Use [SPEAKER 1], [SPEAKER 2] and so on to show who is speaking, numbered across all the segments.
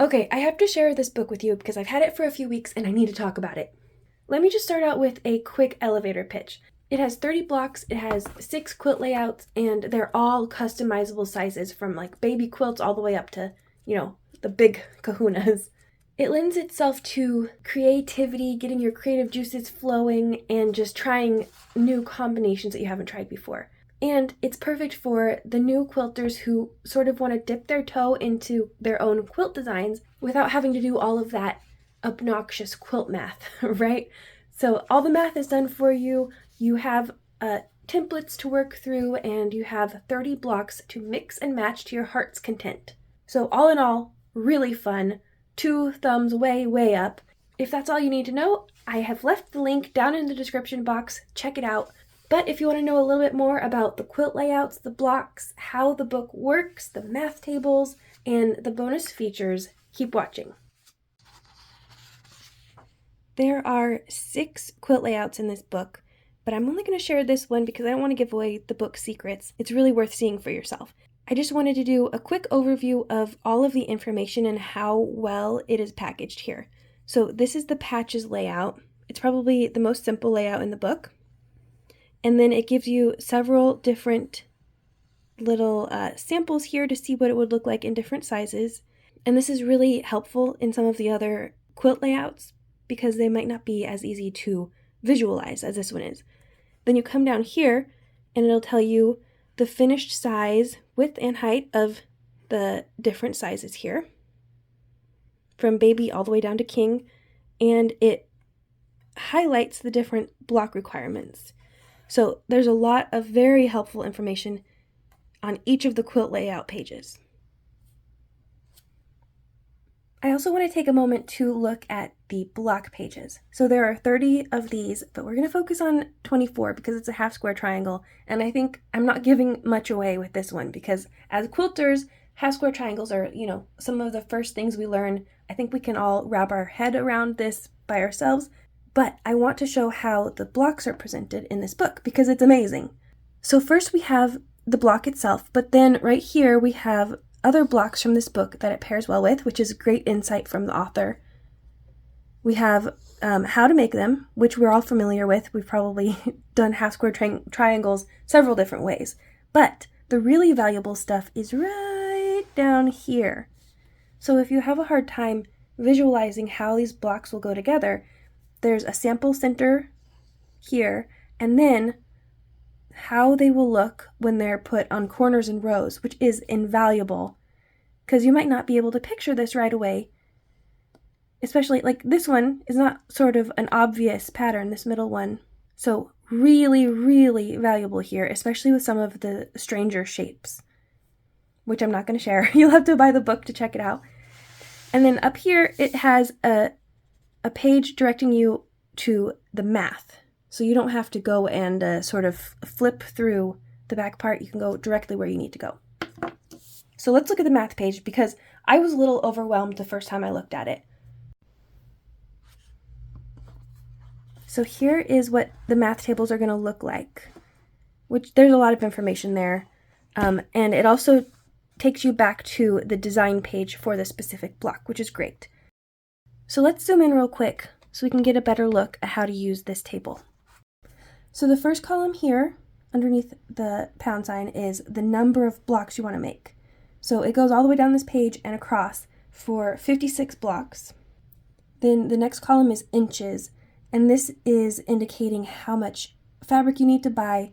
[SPEAKER 1] Okay, I have to share this book with you because I've had it for a few weeks and I need to talk about it. Let me just start out with a quick elevator pitch. It has 30 blocks, it has 6 quilt layouts, and they're all customizable sizes from like baby quilts all the way up to, the big kahunas. It lends itself to creativity, getting your creative juices flowing, and just trying new combinations that you haven't tried before. And it's perfect for the new quilters who sort of want to dip their toe into their own quilt designs without having to do all of that obnoxious quilt math, right? So all the math is done for you. You have templates to work through, and you have 30 blocks to mix and match to your heart's content. So all in all, really fun. 2 thumbs way up. If that's all you need to know, I have left the link down in the description box. Check it out. But if you want to know a little bit more about the quilt layouts, the blocks, how the book works, the math tables, and the bonus features, keep watching. There are 6 quilt layouts in this book, but I'm only going to share this one because I don't want to give away the book's secrets. It's really worth seeing for yourself. I just wanted to do a quick overview of all of the information and how well it is packaged here. So this is the patches layout. It's probably the most simple layout in the book. And then it gives you several different little samples here to see what it would look like in different sizes. And this is really helpful in some of the other quilt layouts because they might not be as easy to visualize as this one is. Then you come down here and it'll tell you the finished size, width, and height of the different sizes here, from baby all the way down to king, and it highlights the different block requirements. So there's a lot of very helpful information on each of the quilt layout pages. I also want to take a moment to look at the block pages. So there are 30 of these, but we're going to focus on 24 because it's a half square triangle, and I think I'm not giving much away with this one because as quilters, half square triangles are, some of the first things we learn. I think we can all wrap our head around this by ourselves, but I want to show how the blocks are presented in this book because it's amazing. So first we have the block itself, but then right here we have other blocks from this book that it pairs well with, which is great insight from the author. We have how to make them, which we're all familiar with. We've probably done half square triangles several different ways. But the really valuable stuff is right down here. So if you have a hard time visualizing how these blocks will go together, there's a sample center here, and then how they will look when they're put on corners and rows, which is invaluable because you might not be able to picture this right away, especially like this one is not sort of an obvious pattern, this middle one. So really valuable here, especially with some of the stranger shapes, which I'm not going to share. You'll have to buy the book to check it out. And then up here it has a page directing you to the math. So you don't have to go and sort of flip through the back part. You can go directly where you need to go. So let's look at the math page because I was a little overwhelmed the first time I looked at it. So here is what the math tables are going to look like, which there's a lot of information there. And it also takes you back to the design page for the specific block, which is great. So let's zoom in real quick so we can get a better look at how to use this table. So the first column here, underneath the pound sign, is the number of blocks you want to make. So it goes all the way down this page and across for 56 blocks. Then the next column is inches, and this is indicating how much fabric you need to buy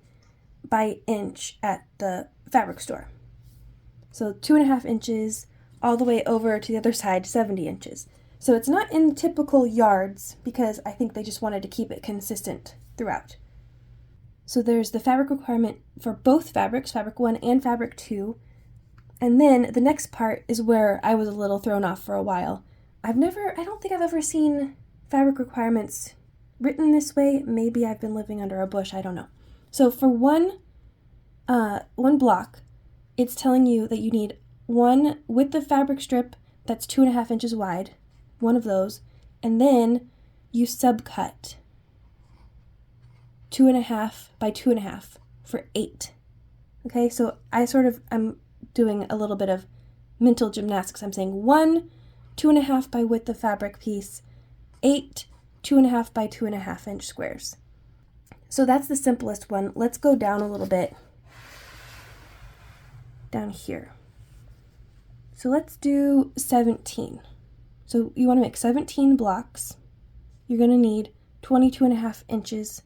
[SPEAKER 1] by inch at the fabric store. So 2.5 inches all the way over to the other side, 70 inches. So it's not in typical yards because I think they just wanted to keep it consistent throughout. So there's the fabric requirement for both fabrics, fabric 1 and fabric 2. And then the next part is where I was a little thrown off for a while. I don't think I've ever seen fabric requirements written this way. Maybe I've been living under a bush, I don't know. So for one block, it's telling you that you need one width of fabric strip that's 2.5 inches wide, one of those, and then you subcut 2.5 by 2.5 for 8. Okay, so I'm doing a little bit of mental gymnastics. I'm saying 1 2.5 by width of fabric piece, 8 2.5 by 2.5 inch squares. So that's the simplest one. Let's go down a little bit, down here. So let's do 17. So you want to make 17 blocks. You're going to need 22.5 inches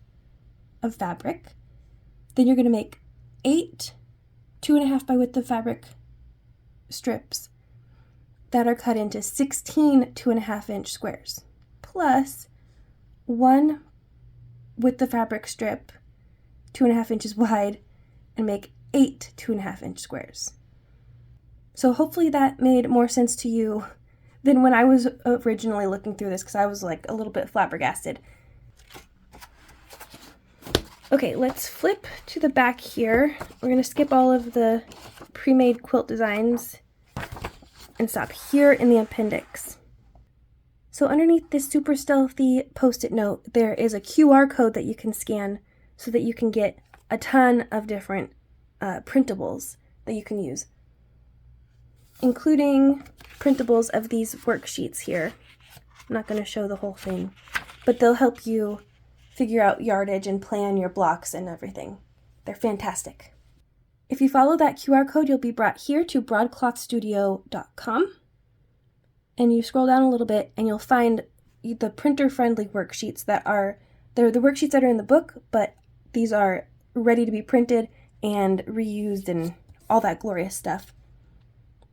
[SPEAKER 1] of fabric. Then you're going to make 8 2.5 by width of fabric strips that are cut into 16 2.5 inch squares, plus 1 width of fabric strip 2.5 inches wide, and make 8 2.5 inch squares. So hopefully that made more sense to you than when I was originally looking through this, because I was like a little bit flabbergasted. Okay, let's flip to the back here. We're going to skip all of the pre-made quilt designs and stop here in the appendix. So underneath this super stealthy post-it note, there is a QR code that you can scan so that you can get a ton of different printables that you can use, including printables of these worksheets here. I'm not going to show the whole thing, but they'll help you figure out yardage and plan your blocks and everything. They're fantastic. If you follow that QR code, you'll be brought here to broadclothstudio.com, and you scroll down a little bit and you'll find the printer-friendly worksheets they're the worksheets that are in the book, but these are ready to be printed and reused and all that glorious stuff.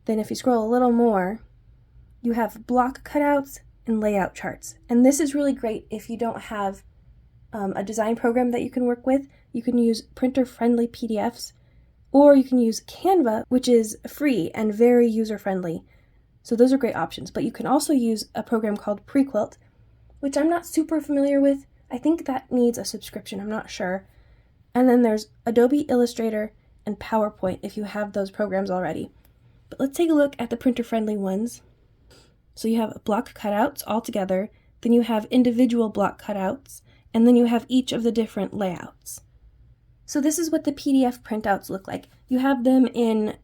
[SPEAKER 1] Then if you scroll a little more, you have block cutouts and layout charts. And this is really great if you don't have a design program that you can work with. You can use printer-friendly PDFs, or you can use Canva, which is free and very user-friendly. So those are great options. But you can also use a program called Prequilt, which I'm not super familiar with. I think that needs a subscription, I'm not sure. And then there's Adobe Illustrator and PowerPoint if you have those programs already. But let's take a look at the printer-friendly ones. So you have block cutouts all together, then you have individual block cutouts, and then you have each of the different layouts. So this is what the PDF printouts look like. You have them in,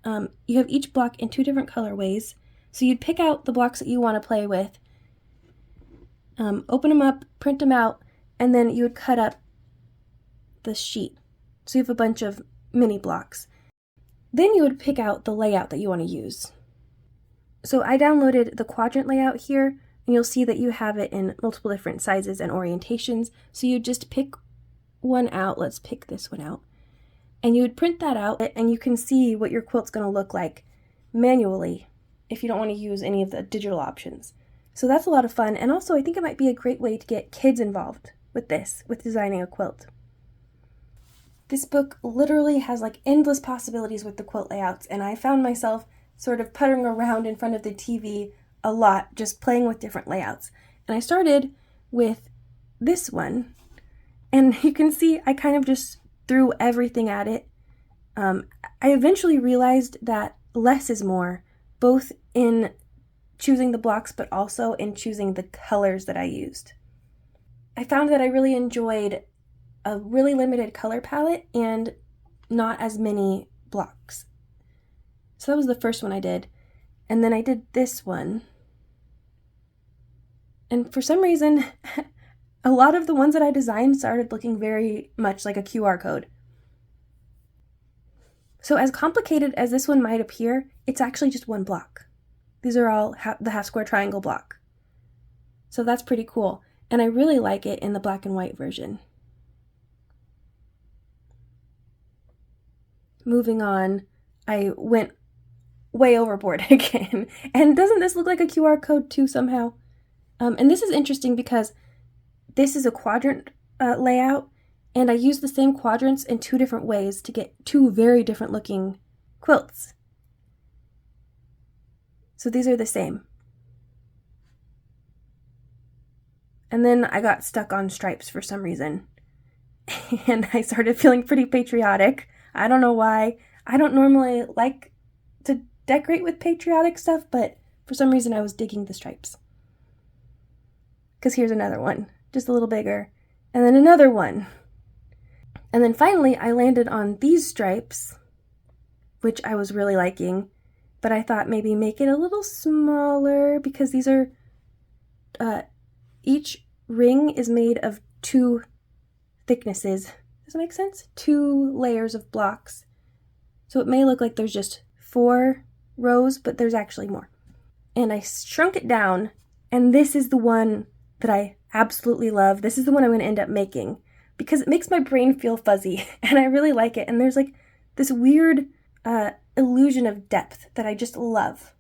[SPEAKER 1] you have each block in 2 different colorways. So you'd pick out the blocks that you want to play with, open them up, print them out, and then you would cut up the sheet. So you have a bunch of mini blocks. Then you would pick out the layout that you want to use. So I downloaded the quadrant layout here, and you'll see that you have it in multiple different sizes and orientations. So you just pick one out. Let's pick this one out. And you would print that out, and you can see what your quilt's going to look like manually if you don't want to use any of the digital options. So that's a lot of fun, and also I think it might be a great way to get kids involved with this, with designing a quilt. This book literally has like endless possibilities with the quilt layouts, and I found myself sort of puttering around in front of the TV a lot, just playing with different layouts. And I started with this one, and you can see I kind of just threw everything at it. I eventually realized that less is more, both in choosing the blocks, but also in choosing the colors that I used. I found that I really enjoyed a really limited color palette and not as many blocks. So that was the first one I did. And then I did this one. And for some reason, a lot of the ones that I designed started looking very much like a QR code. So as complicated as this one might appear, it's actually just one block. These are all the half square triangle block. So that's pretty cool. And I really like it in the black and white version. Moving on, I went way overboard again. And doesn't this look like a QR code too somehow? And this is interesting because this is a quadrant layout, and I used the same quadrants in 2 different ways to get 2 very different looking quilts. So these are the same. And then I got stuck on stripes for some reason. And I started feeling pretty patriotic. I don't know why. I don't normally like to decorate with patriotic stuff, but for some reason I was digging the stripes. Because here's another one, just a little bigger. And then another one. And then finally I landed on these stripes, which I was really liking. but I thought maybe make it a little smaller because these are, each ring is made of 2 thicknesses. Does that make sense? 2 layers of blocks. So it may look like there's just 4 rows, but there's actually more. And I shrunk it down, and this is the one that I absolutely love. This is the one I'm going to end up making because it makes my brain feel fuzzy, and I really like it. And there's like this weird illusion of depth that I just love.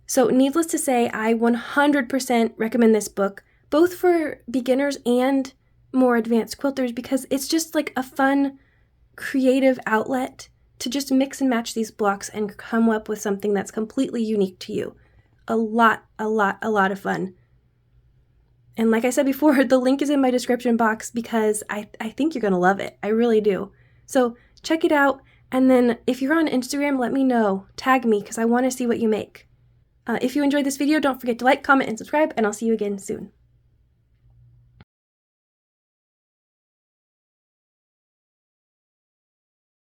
[SPEAKER 1] So needless to say, I 100% recommend this book, both for beginners and more advanced quilters, because it's just like a fun, creative outlet to just mix and match these blocks and come up with something that's completely unique to you. A lot of fun. And like I said before, the link is in my description box because I think you're going to love it. I really do. So check it out. And then if you're on Instagram, let me know. Tag me because I want to see what you make. If you enjoyed this video, don't forget to like, comment, and subscribe, and I'll see you again soon.